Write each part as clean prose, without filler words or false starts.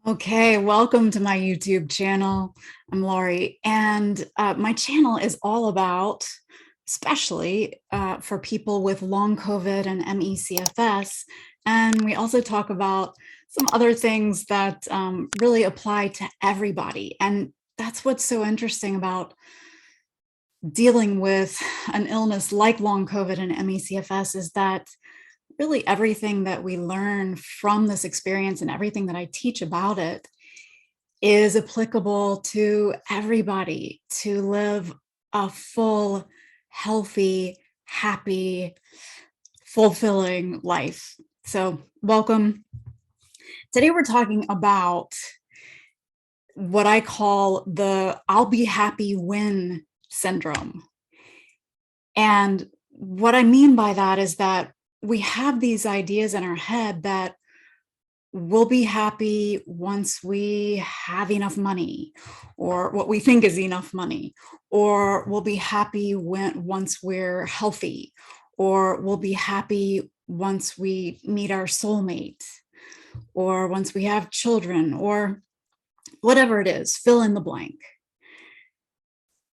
Okay, welcome to my YouTube channel. I'm Lorrie, and my channel is all about, especially for people with long COVID and ME/CFS, and we also talk about some other things that really apply to everybody. And that's what's so interesting about dealing with an illness like long COVID and ME/CFS is that really everything that we learn from this experience and everything that I teach about it is applicable to everybody to live a full, healthy, happy, fulfilling life. So, welcome. Today, we're talking about what I call the I'll be happy when syndrome. And what I mean by that is that we have these ideas in our head that we'll be happy once we have enough money, or what we think is enough money, or we'll be happy once we're healthy, or we'll be happy once we meet our soulmate, or once we have children, or whatever it is, fill in the blank.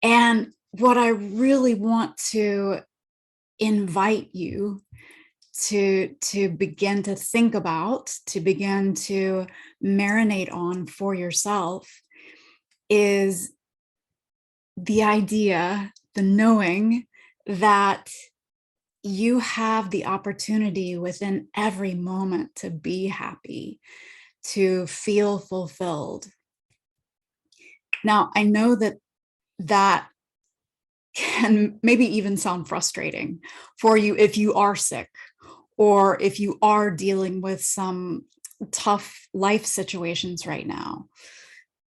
And what I really want to invite you to begin to think about, to begin to marinate on for yourself is the idea, the knowing that you have the opportunity within every moment to be happy, to feel fulfilled. Now, I know that that can maybe even sound frustrating for you if you are sick, or if you are dealing with some tough life situations right now,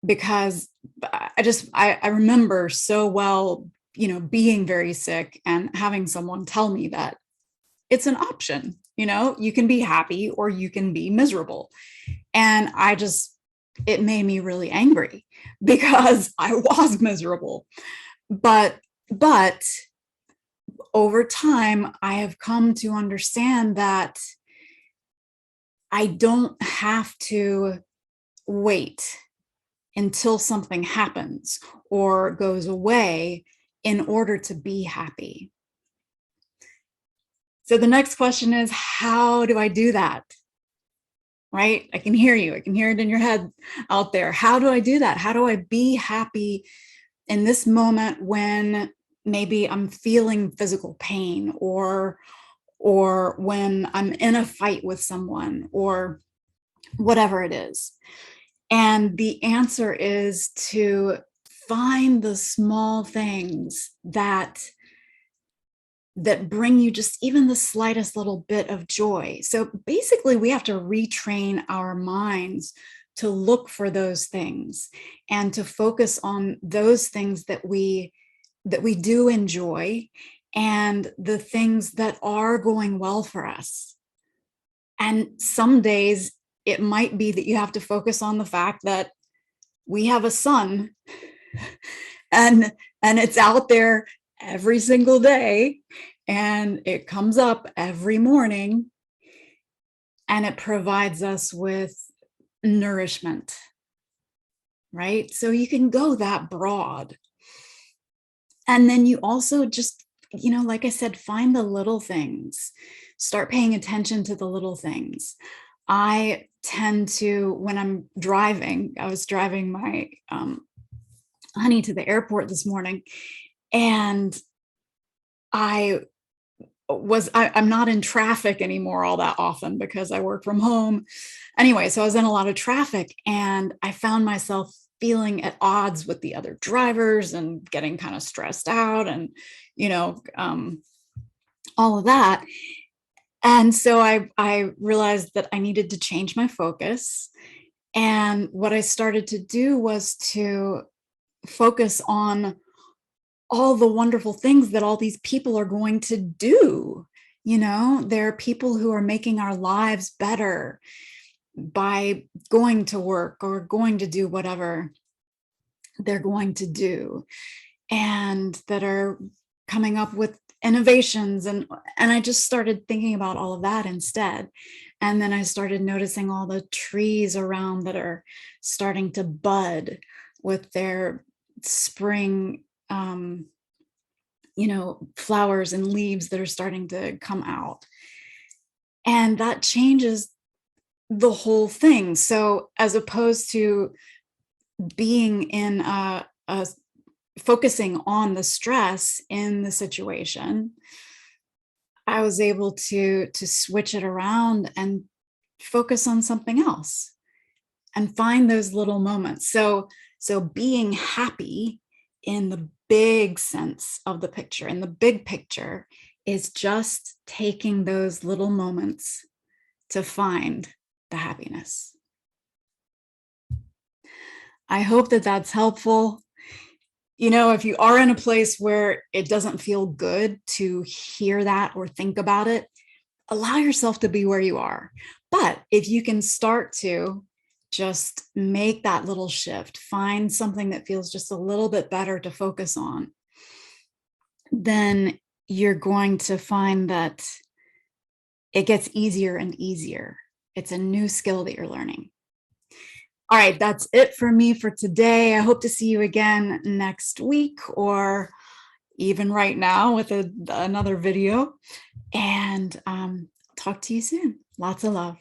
because I remember so well, being very sick and having someone tell me that it's an option, you can be happy or you can be miserable. And it made me really angry because I was miserable. But over time, I have come to understand that I don't have to wait until something happens or goes away in order to be happy. So the next question is, how do I do that? Right? I can hear you. I can hear it in your head out there. How do I do that? How do I be happy in this moment when maybe I'm feeling physical pain, or when I'm in a fight with someone, or whatever it is? And the answer is to find the small things that bring you just even the slightest little bit of joy. So basically, we have to retrain our minds to look for those things and to focus on those things that we do enjoy, and the things that are going well for us. And some days it might be that you have to focus on the fact that we have a sun and it's out there every single day, and it comes up every morning, and it provides us with nourishment, right? So you can go that broad. And then you also just, like I said, find the little things, start paying attention to the little things. I tend to, when I'm driving, I was driving my honey to the airport this morning, and I'm not in traffic anymore all that often because I work from home. Anyway, so I was in a lot of traffic, and I found myself feeling at odds with the other drivers and getting kind of stressed out, and, all of that. And so I realized that I needed to change my focus. And what I started to do was to focus on all the wonderful things that all these people are going to do. There are people who are making our lives better by going to work or going to do whatever they're going to do, and that are coming up with innovations, and I just started thinking about all of that instead. And then I started noticing all the trees around that are starting to bud with their spring flowers and leaves that are starting to come out. And that changes the whole thing. So as opposed to being in a focusing on the stress in the situation, I was able to switch it around and focus on something else and find those little moments. So being happy in the big sense of the picture, in the big picture, is just taking those little moments to find the happiness. I hope that that's helpful. If you are in a place where it doesn't feel good to hear that or think about it, allow yourself to be where you are. But if you can start to just make that little shift, find something that feels just a little bit better to focus on, then you're going to find that it gets easier and easier. It's a new skill that you're learning. All right, that's it for me for today. I hope to see you again next week, or even right now with another video. And talk to you soon. Lots of love.